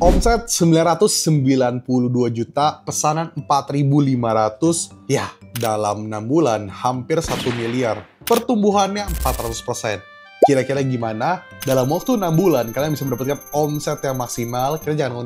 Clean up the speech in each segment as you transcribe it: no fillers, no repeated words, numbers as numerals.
Omset 992 juta, pesanan 4.500, ya dalam 6 bulan hampir 1 miliar. Pertumbuhannya 400%. Kira-kira gimana? Dalam waktu 6 bulan kalian bisa mendapatkan omset yang maksimal. Kita jangan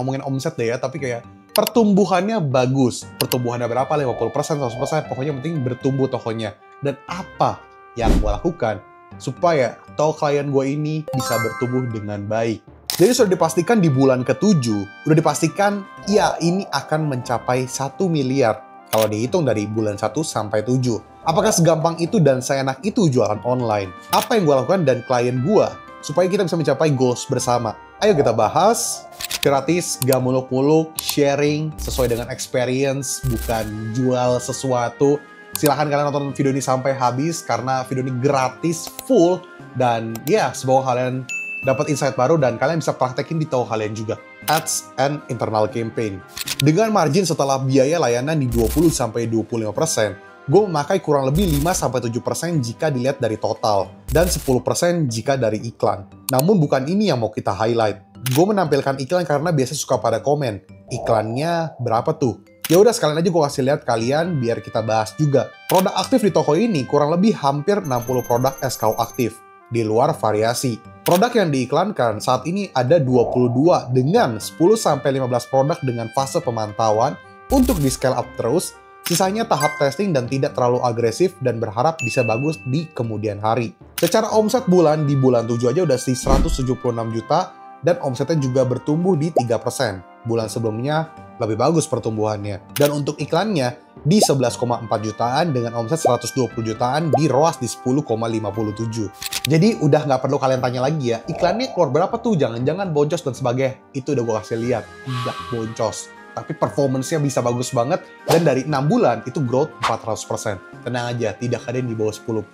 ngomongin omset deh ya, tapi kayak pertumbuhannya bagus. Pertumbuhannya berapa? 50%, 100%, pokoknya penting bertumbuh tokonya. Dan apa yang gue lakukan supaya toko klien gue ini bisa bertumbuh dengan baik? Jadi sudah dipastikan di bulan ke-7, udah dipastikan ya ini akan mencapai 1 miliar kalau dihitung dari bulan 1 sampai 7. Apakah segampang itu dan seenak itu jualan online? Apa yang gue lakukan dan klien gue supaya kita bisa mencapai goals bersama? Ayo kita bahas. Gratis, gak muluk-muluk, sharing sesuai dengan experience, bukan jual sesuatu. Silahkan kalian nonton video ini sampai habis karena video ini gratis, full, dan ya semoga kalian dapat insight baru dan kalian bisa praktekin di toko kalian juga. Ads and internal campaign. Dengan margin setelah biaya layanan di 20-25%, gue memakai kurang lebih 5-7% jika dilihat dari total, dan 10% jika dari iklan. Namun bukan ini yang mau kita highlight. Gue menampilkan iklan karena biasa suka pada komen, iklannya berapa tuh? Ya udah sekalian aja gue kasih lihat kalian biar kita bahas juga. Produk aktif di toko ini kurang lebih hampir 60 produk SKU aktif, di luar variasi. Produk yang diiklankan saat ini ada 22 dengan 10-15 produk dengan fase pemantauan untuk di scale up terus, sisanya tahap testing dan tidak terlalu agresif dan berharap bisa bagus di kemudian hari. Secara omset bulan, di bulan 7 aja udah 176 juta dan omsetnya juga bertumbuh di 3%. Bulan sebelumnya lebih bagus pertumbuhannya. Dan untuk iklannya di 11,4 jutaan dengan omset 120 jutaan di ROAS di 10,57. Jadi udah nggak perlu kalian tanya lagi ya, iklannya keluar berapa tuh, jangan-jangan boncos dan sebagainya. Itu udah gue kasih lihat, nggak boncos. Tapi performance-nya bisa bagus banget, dan dari 6 bulan itu growth 400%. Tenang aja, tidak ada yang di bawah 10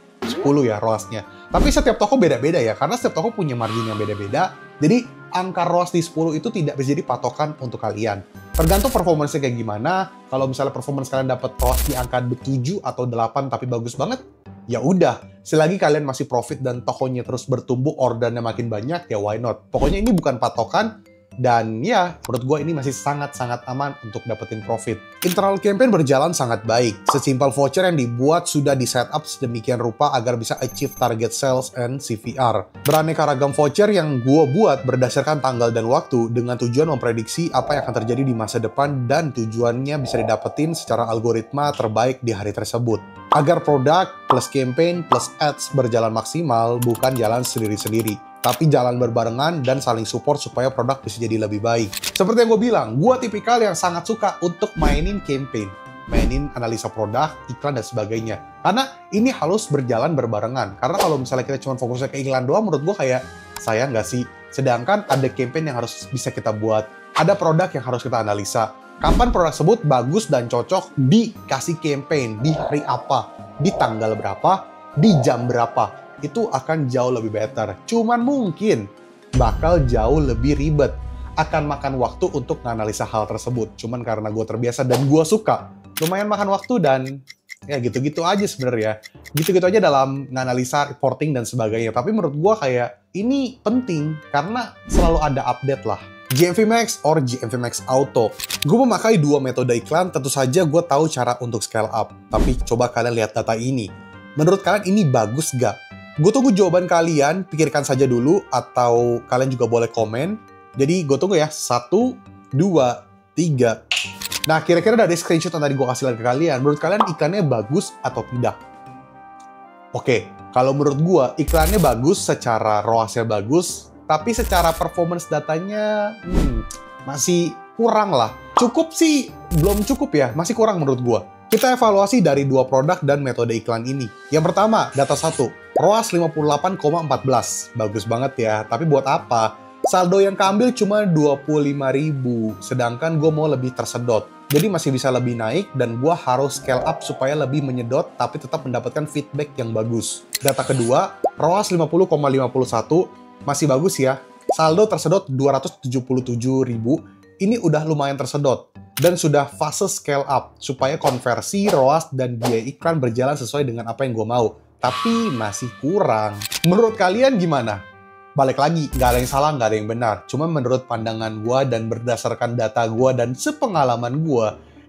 ya ROAS-nya. Tapi setiap toko beda-beda ya, karena setiap toko punya margin yang beda-beda. Jadi angka ROAS di 10 itu tidak bisa jadi patokan untuk kalian. Tergantung performance-nya kayak gimana. Kalau misalnya performance kalian dapat ROAS di angka 7 atau 8 tapi bagus banget, ya udah. Selagi kalian masih profit dan tokonya terus bertumbuh, ordernya makin banyak, ya why not? Pokoknya ini bukan patokan. Dan ya, menurut gue ini masih sangat-sangat aman untuk dapetin profit. Internal campaign berjalan sangat baik. Sesimpel voucher yang dibuat sudah di setup sedemikian rupa agar bisa achieve target sales and CVR. Beraneka ragam voucher yang gue buat berdasarkan tanggal dan waktu dengan tujuan memprediksi apa yang akan terjadi di masa depan dan tujuannya bisa didapetin secara algoritma terbaik di hari tersebut. Agar produk plus campaign plus ads berjalan maksimal, bukan jalan sendiri-sendiri, tapi jalan berbarengan dan saling support supaya produk bisa jadi lebih baik. Seperti yang gue bilang, gue tipikal yang sangat suka untuk mainin campaign, mainin analisa produk, iklan, dan sebagainya. Karena ini harus berjalan berbarengan. Karena kalau misalnya kita cuma fokusnya ke iklan doang, menurut gue kayak, sayang nggak sih? Sedangkan ada campaign yang harus bisa kita buat, ada produk yang harus kita analisa. Kapan produk tersebut bagus dan cocok dikasih campaign, di hari apa, di tanggal berapa, di jam berapa. Itu akan jauh lebih better. Cuman mungkin bakal jauh lebih ribet. Akan makan waktu untuk menganalisa hal tersebut. Cuman karena gue terbiasa dan gue suka, lumayan makan waktu dan ya gitu-gitu aja sebenarnya. Gitu-gitu aja dalam menganalisa, reporting, dan sebagainya. Tapi menurut gue kayak ini penting karena selalu ada update lah. GMV Max or GMV Max Auto. Gue memakai dua metode iklan, tentu saja gue tahu cara untuk scale up. Tapi coba kalian lihat data ini. Menurut kalian ini bagus gak? Gue tunggu jawaban kalian, pikirkan saja dulu, atau kalian juga boleh komen. Jadi gue tunggu ya, 1, 2, 3. Nah, kira-kira dari screenshot yang tadi gue kasih lihat ke kalian, menurut kalian iklannya bagus atau tidak? Oke, kalau menurut gue, iklannya bagus secara ROAS-nya bagus, tapi secara performance datanya masih kurang lah. Cukup sih, belum cukup ya, masih kurang menurut gue. Kita evaluasi dari dua produk dan metode iklan ini. Yang pertama, data 1, ROAS 58,14. Bagus banget ya, tapi buat apa? Saldo yang keambil cuma 25.000, sedangkan gue mau lebih tersedot. Jadi masih bisa lebih naik dan gue harus scale up supaya lebih menyedot tapi tetap mendapatkan feedback yang bagus. Data kedua, ROAS 50,51. Masih bagus ya. Saldo tersedot 277.000. Ini udah lumayan tersedot. Dan sudah fase scale up, supaya konversi, ROAS, dan biaya iklan berjalan sesuai dengan apa yang gue mau. Tapi masih kurang. Menurut kalian gimana? Balik lagi, nggak ada yang salah, nggak ada yang benar. Cuma menurut pandangan gue dan berdasarkan data gue dan sepengalaman gue,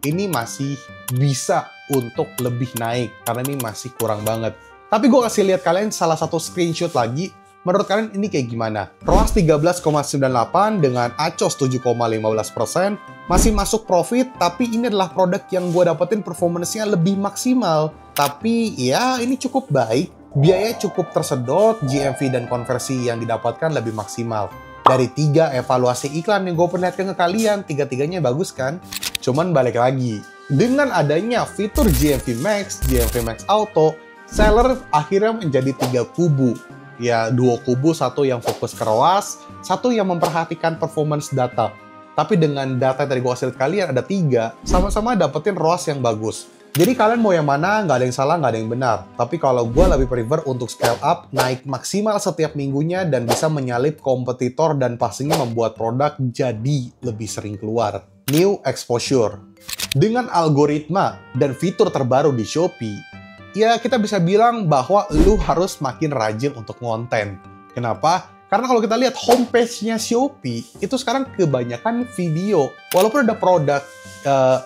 ini masih bisa untuk lebih naik. Karena ini masih kurang banget. Tapi gue kasih lihat kalian salah satu screenshot lagi. Menurut kalian ini kayak gimana? ROAS 13,98 dengan ACOS 7,15%. Masih masuk profit, tapi ini adalah produk yang gue dapetin performance-nya lebih maksimal. Tapi ya ini cukup baik. Biaya cukup tersedot, GMV dan konversi yang didapatkan lebih maksimal. Dari 3 evaluasi iklan yang gue perlihatkan ke kalian, 3-tiganya bagus kan? Cuman balik lagi, dengan adanya fitur GMV Max, GMV Max Auto, seller akhirnya menjadi 3 kubu. Ya, 2 kubu, satu yang fokus ke ROAS, satu yang memperhatikan performance data. Tapi dengan data yang tadi gue kasih lihat kalian, ada 3, sama-sama dapetin ROAS yang bagus. Jadi kalian mau yang mana, nggak ada yang salah, nggak ada yang benar. Tapi kalau gue lebih prefer untuk scale up, naik maksimal setiap minggunya, dan bisa menyalip kompetitor dan pastinya membuat produk jadi lebih sering keluar. New exposure. Dengan algoritma dan fitur terbaru di Shopee, ya kita bisa bilang bahwa lu harus makin rajin untuk konten. Kenapa? Karena kalau kita lihat homepage-nya Shopee, itu sekarang kebanyakan video. Walaupun ada produk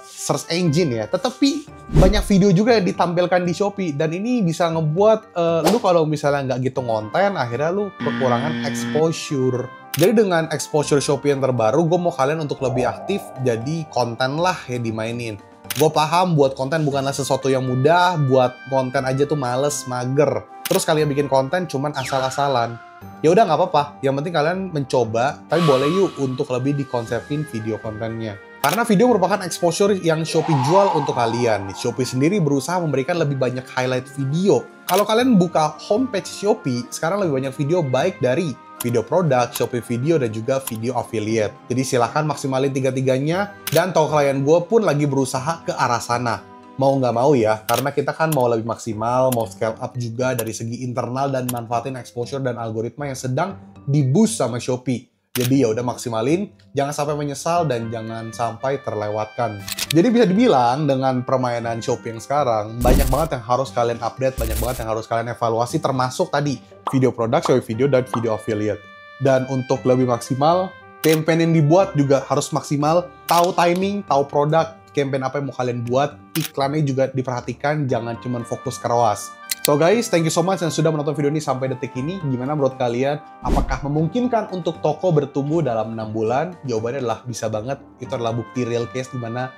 search engine ya, tetapi banyak video juga yang ditampilkan di Shopee. Dan ini bisa ngebuat lu kalau misalnya nggak gitu konten, akhirnya lu kekurangan exposure. Jadi dengan exposure Shopee yang terbaru, gue mau kalian untuk lebih aktif, jadi konten lah yang dimainin. Gue paham buat konten bukanlah sesuatu yang mudah, buat konten aja tuh males, mager. Terus kalian bikin konten cuman asal-asalan. Ya udah nggak apa-apa, yang penting kalian mencoba, tapi boleh yuk untuk lebih dikonsepin video kontennya. Karena video merupakan exposure yang Shopee jual untuk kalian. Shopee sendiri berusaha memberikan lebih banyak highlight video. Kalau kalian buka homepage Shopee, sekarang lebih banyak video baik dari video produk, Shopee video, dan juga video affiliate. Jadi silahkan maksimalin 3-tiganya, dan toko klien gue pun lagi berusaha ke arah sana. Mau nggak mau ya, karena kita kan mau lebih maksimal, mau scale up juga dari segi internal dan manfaatin exposure dan algoritma yang sedang di-boost sama Shopee. Jadi ya udah maksimalin, jangan sampai menyesal dan jangan sampai terlewatkan. Jadi bisa dibilang dengan permainan Shopee yang sekarang, banyak banget yang harus kalian update, banyak banget yang harus kalian evaluasi, termasuk tadi video produk, Shopee video, dan video affiliate. Dan untuk lebih maksimal, campaign yang dibuat juga harus maksimal, tahu timing, tahu produk, campaign apa yang mau kalian buat, iklannya juga diperhatikan, jangan cuma fokus ke ROAS. So guys, thank you so much yang sudah menonton video ini sampai detik ini. Gimana menurut kalian? Apakah memungkinkan untuk toko bertumbuh dalam 6 bulan? Jawabannya adalah bisa banget. Itu adalah bukti real case di mana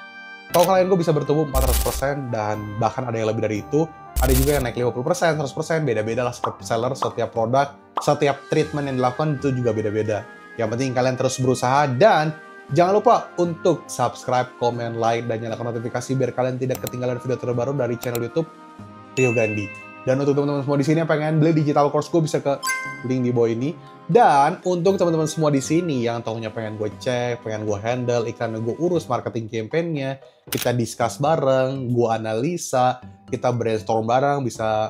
toko klien gue bisa bertumbuh 400% dan bahkan ada yang lebih dari itu. Ada juga yang naik 50%, 100%, beda-beda lah setiap seller, setiap produk, setiap treatment yang dilakukan itu juga beda-beda. Yang penting kalian terus berusaha dan jangan lupa untuk subscribe, komen, like, dan nyalakan notifikasi biar kalian tidak ketinggalan video terbaru dari channel YouTube Rio Gandhi. Dan untuk teman-teman semua di sini yang pengen beli digital course gue bisa ke link di bawah ini. Dan untuk teman-teman semua di sini yang tahunya pengen gue cek, pengen gue handle, iklannya gue urus, marketing campaign-nya, kita discuss bareng, gue analisa, kita brainstorm bareng,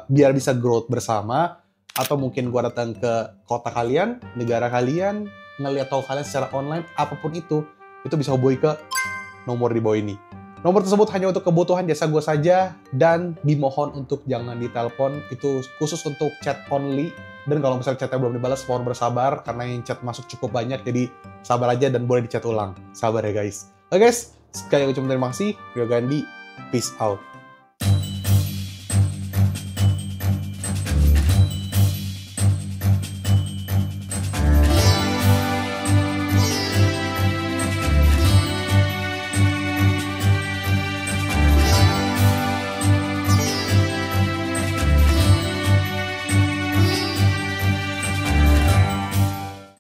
biar bisa growth bersama. Atau mungkin gue datang ke kota kalian, negara kalian, ngeliat toko kalian secara online, apapun itu bisa hubungi ke nomor di bawah ini. Nomor tersebut hanya untuk kebutuhan jasa gue saja, dan dimohon untuk jangan ditelepon, itu khusus untuk chat only. Dan kalau misalnya chatnya belum dibalas, mohon bersabar, karena yang chat masuk cukup banyak, jadi sabar aja dan boleh dicat ulang. Sabar ya guys. Oke guys, sekali lagi terima kasih, Rio Gandhi, peace out.